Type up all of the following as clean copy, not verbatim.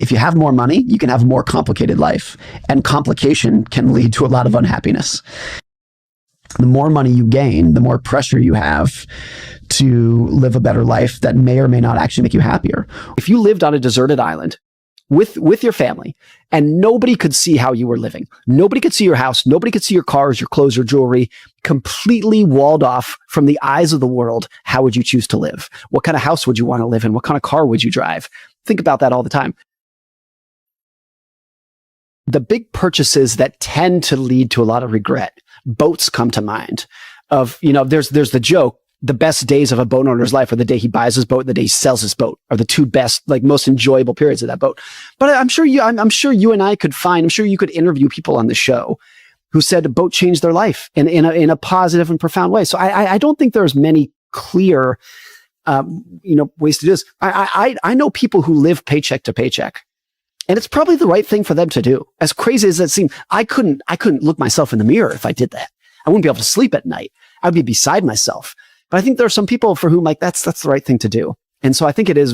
if you have more money, you can have a more complicated life, and complication can lead to a lot of unhappiness. The more money you gain, the more pressure you have to live a better life that may or may not actually make you happier. If you lived on a deserted island with your family and nobody could see how you were living, nobody could see your house, nobody could see your cars, your clothes, your jewelry, completely walled off from the eyes of the world, how would you choose to live? What kind of house would you want to live in? What kind of car would you drive? Think about that all the time. The big purchases that tend to lead to a lot of regret, boats come to mind. There's the joke, the best days of a boat owner's life are the day he buys his boat and the day he sells his boat, are the two best, most enjoyable periods of that boat. But I'm sure you and I could I'm sure you could interview people on the show who said a boat changed their life in a positive and profound way. So I don't think there's many clear, ways to do this. I know people who live paycheck to paycheck. And it's probably the right thing for them to do. As crazy as that seems, I couldn't look myself in the mirror if I did that. I wouldn't be able to sleep at night. I'd be beside myself. But I think there are some people for whom that's the right thing to do. And so I think it is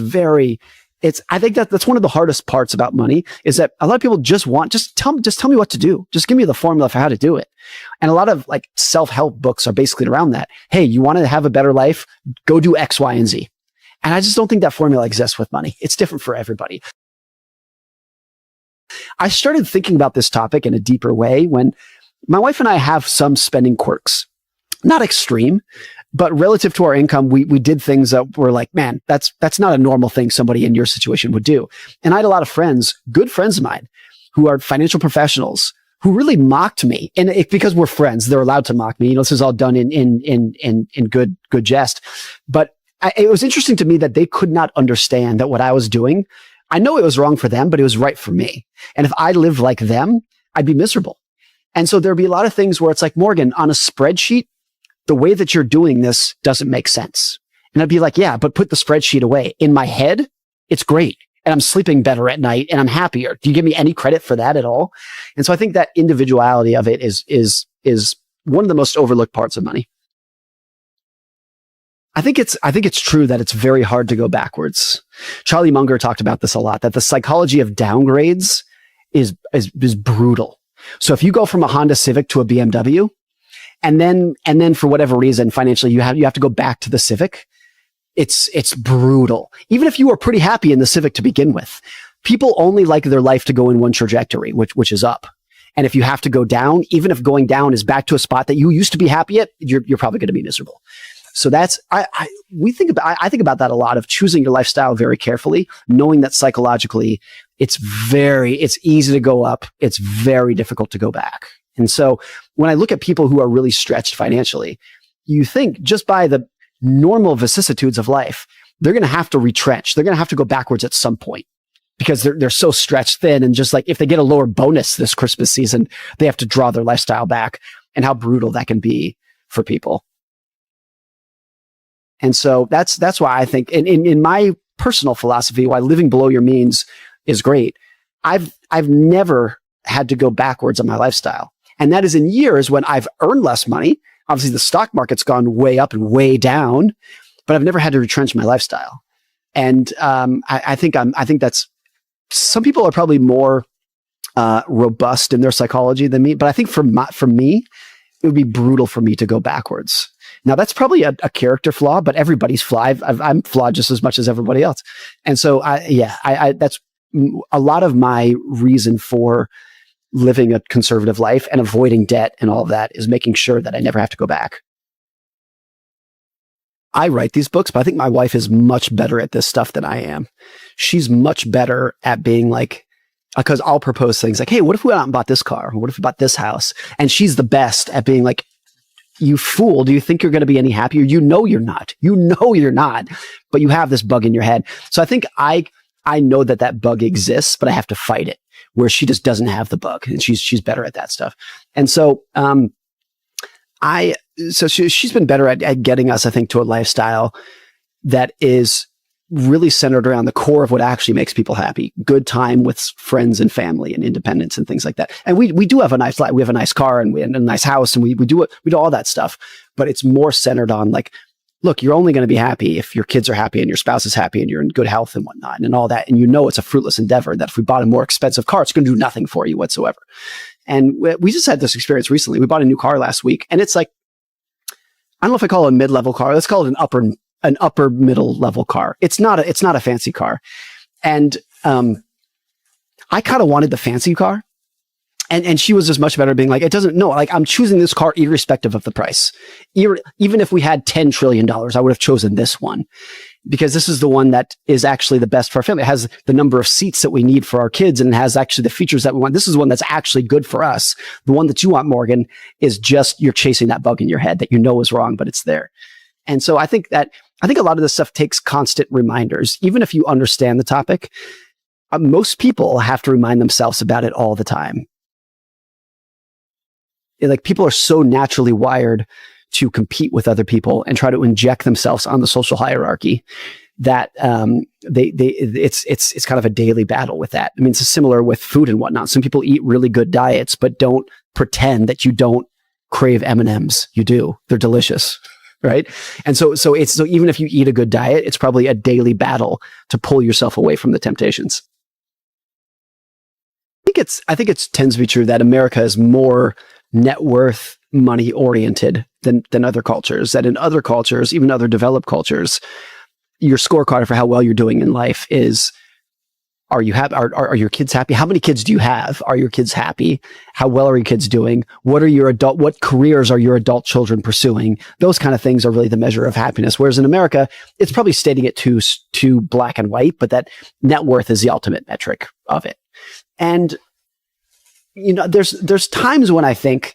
I think that's one of the hardest parts about money is that a lot of people just tell me what to do. Just give me the formula for how to do it. And a lot of self-help books are basically around that. Hey, you want to have a better life? Go do X, Y, and Z. And I just don't think that formula exists with money. It's different for everybody. I started thinking about this topic in a deeper way when my wife and I have some spending quirks, not extreme, but relative to our income, we did things that were like, man, that's not a normal thing somebody in your situation would do. And I had a lot of friends, good friends of mine, who are financial professionals who really mocked me. And because we're friends, they're allowed to mock me. This is all done in good jest. But it was interesting to me that they could not understand that what I was doing, I know it was wrong for them, but it was right for me. And if I lived like them, I'd be miserable. And so there'd be a lot of things where it's like, Morgan, on a spreadsheet, the way that you're doing this doesn't make sense. And I'd be like, yeah, but put the spreadsheet away. In my head, it's great. And I'm sleeping better at night and I'm happier. Do you give me any credit for that at all? And so I think that individuality of it is one of the most overlooked parts of money. I think it's true that it's very hard to go backwards. Charlie Munger talked about this a lot, that the psychology of downgrades is brutal. So if you go from a Honda Civic to a BMW, and then for whatever reason, financially, you have to go back to the Civic, it's brutal. Even if you were pretty happy in the Civic to begin with, people only like their life to go in one trajectory, which is up. And if you have to go down, even if going down is back to a spot that you used to be happy at, you're probably going to be miserable. So that's, I think about that a lot, of choosing your lifestyle very carefully, knowing that psychologically it's easy to go up. It's very difficult to go back. And so when I look at people who are really stretched financially, you think just by the normal vicissitudes of life, they're going to have to retrench. They're going to have to go backwards at some point because they're so stretched thin. And just like if they get a lower bonus this Christmas season, they have to draw their lifestyle back, and how brutal that can be for people. And so that's why I think in my personal philosophy, why living below your means is great. I've never had to go backwards on my lifestyle. And that is in years when I've earned less money. Obviously the stock market's gone way up and way down, but I've never had to retrench my lifestyle. And I think that's, some people are probably more robust in their psychology than me, but I think for me, it would be brutal for me to go backwards. Now that's probably a character flaw, but everybody's flawed. I'm flawed just as much as everybody else. And so that's a lot of my reason for living a conservative life and avoiding debt and all of that, is making sure that I never have to go back. I write these books, but I think my wife is much better at this stuff than I am. She's much better at being like, because I'll propose things like, hey, what if we went out and bought this car? Or what if we bought this house? And she's the best at being like, you fool, do you think you're going to be any happier? You know you're not. You know you're not, but you have this bug in your head. So I think I know that bug exists, but I have to fight it, where she just doesn't have the bug, and she's better at that stuff. And so she's been better at getting us, I think, to a lifestyle that is really centered around the core of what actually makes people happy. Good time with friends and family and independence and things like that. And we do have a nice life. We have a nice car and we have a nice house, and we do all that stuff, but it's more centered on like look, you're only going to be happy if your kids are happy and your spouse is happy and you're in good health and whatnot and all that. And you know it's a fruitless endeavor, that if we bought a more expensive car, it's going to do nothing for you whatsoever. And we just had this experience recently. We bought a new car last week, and it's like, I don't know if I call it a mid-level car. Let's call it an upper middle level car. It's not a fancy car. And I kind of wanted the fancy car. And she was as much better being like, I'm choosing this car irrespective of the price. Even if we had $10 trillion, I would have chosen this one, because this is the one that is actually the best for our family. It has the number of seats that we need for our kids, and it has actually the features that we want. This is one that's actually good for us. The one that you want, Morgan, is just, you're chasing that bug in your head that you know is wrong, but it's there. And so I think a lot of this stuff takes constant reminders. Even if you understand the topic, most people have to remind themselves about it all the time. Like, people are so naturally wired to compete with other people and try to inject themselves on the social hierarchy that it's kind of a daily battle with that. I mean, it's similar with food and whatnot. Some people eat really good diets, but don't pretend that you don't crave M&Ms. You do. They're delicious, right? And so even if you eat a good diet, it's probably a daily battle to pull yourself away from the temptations. I think it tends to be true that America is more net worth, money oriented than other cultures. That in other cultures, even other developed cultures, your scorecard for how well you're doing in life is, are you happy? Are your kids happy? How many kids do you have? Are your kids happy? How well are your kids doing? What careers are your adult children pursuing? Those kind of things are really the measure of happiness. Whereas in America, it's probably stating it too black and white, but that net worth is the ultimate metric of it. And there's times when I think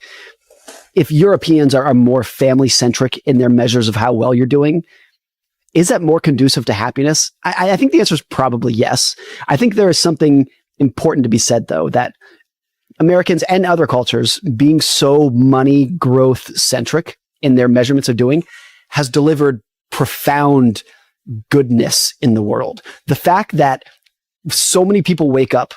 if Europeans are more family centric in their measures of how well you're doing, is that more conducive to happiness? I think the answer is probably yes. I think there is something important to be said, though, that Americans and other cultures being so money growth centric in their measurements of doing has delivered profound goodness in the world. The fact that so many people wake up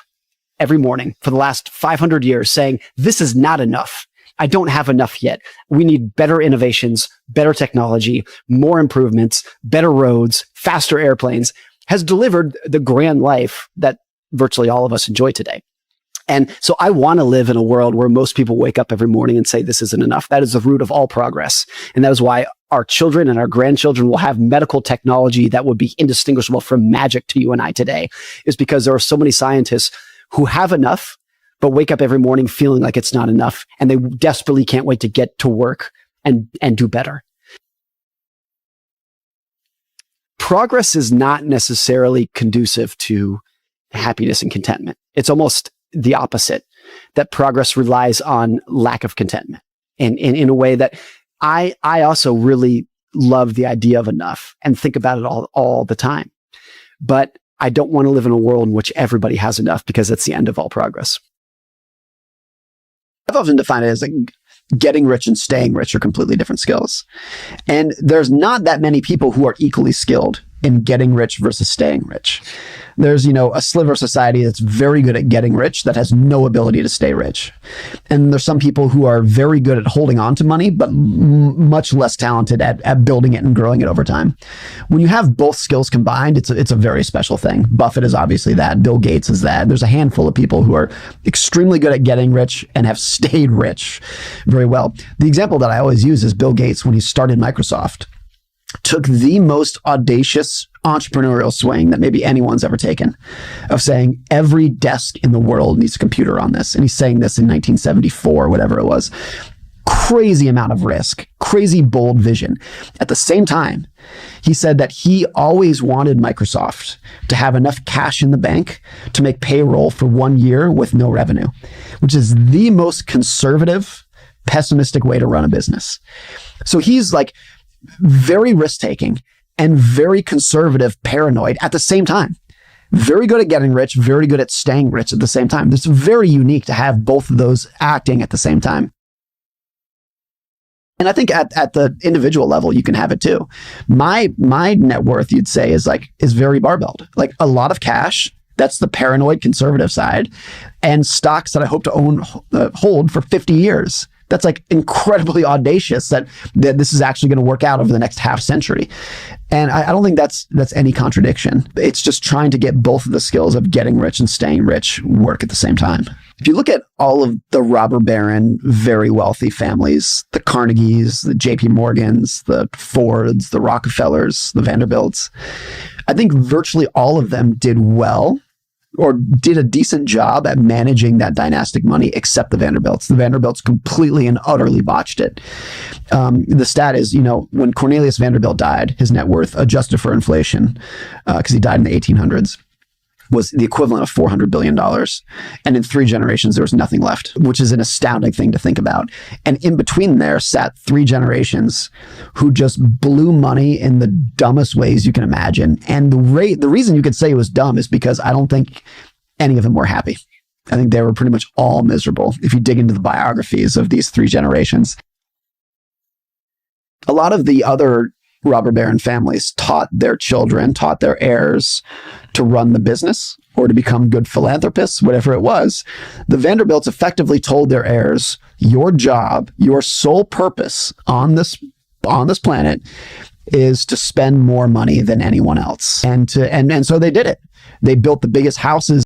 every morning for the last 500 years saying, this is not enough. I don't have enough yet. We need better innovations, better technology, more improvements, better roads, faster airplanes, has delivered the grand life that virtually all of us enjoy today. And so I want to live in a world where most people wake up every morning and say, this isn't enough. That is the root of all progress. And that is why our children and our grandchildren will have medical technology that would be indistinguishable from magic to you and I today, is because there are so many scientists who have enough, but wake up every morning feeling like it's not enough. And they desperately can't wait to get to work and do better. Progress is not necessarily conducive to happiness and contentment. It's almost the opposite, that progress relies on lack of contentment. And in a way that I also really love the idea of enough and think about it all the time. But I don't want to live in a world in which everybody has enough, because that's the end of all progress. I've often defined it as like getting rich and staying rich are completely different skills. And there's not that many people who are equally skilled in getting rich versus staying rich. There's, a sliver of society that's very good at getting rich that has no ability to stay rich. And there's some people who are very good at holding on to money, but much less talented at building it and growing it over time. When you have both skills combined, it's a very special thing. Buffett is obviously that. Bill Gates is that. There's a handful of people who are extremely good at getting rich and have stayed rich very well. The example that I always use is Bill Gates, when he started Microsoft, took the most audacious entrepreneurial swing that maybe anyone's ever taken, of saying every desk in the world needs a computer on this. And he's saying this in 1974, whatever it was. Crazy amount of risk, crazy bold vision. At the same time, he said that he always wanted Microsoft to have enough cash in the bank to make payroll for 1 year with no revenue, which is the most conservative, pessimistic way to run a business. So he's like very risk-taking and very conservative, paranoid at the same time. Very good at getting rich, very good at staying rich at the same time. It's very unique to have both of those acting at the same time. And I think at the individual level, you can have it too. My net worth, you'd say, is very barbelled. Like a lot of cash, that's the paranoid conservative side, and stocks that I hope to hold for 50 years. That's like incredibly audacious that this is actually going to work out over the next half century. And I don't think that's any contradiction. It's just trying to get both of the skills of getting rich and staying rich work at the same time. If you look at all of the robber baron, very wealthy families, the Carnegies, the JP Morgans, the Fords, the Rockefellers, the Vanderbilts, I think virtually all of them did well or did a decent job at managing that dynastic money, except the Vanderbilts. The Vanderbilts completely and utterly botched it. The stat is, when Cornelius Vanderbilt died, his net worth, adjusted for inflation, because he died in the 1800s, was the equivalent of $400 billion. And in 3 generations, there was nothing left, which is an astounding thing to think about. And in between there sat 3 generations who just blew money in the dumbest ways you can imagine. And the reason you could say it was dumb is because I don't think any of them were happy. I think they were pretty much all miserable if you dig into the biographies of these 3 generations. A lot of the other robber baron families taught their children, taught their heirs to run the business or to become good philanthropists, whatever it was. The Vanderbilts effectively told their heirs, your job, your sole purpose on this planet is to spend more money than anyone else. And so they did it. They built the biggest houses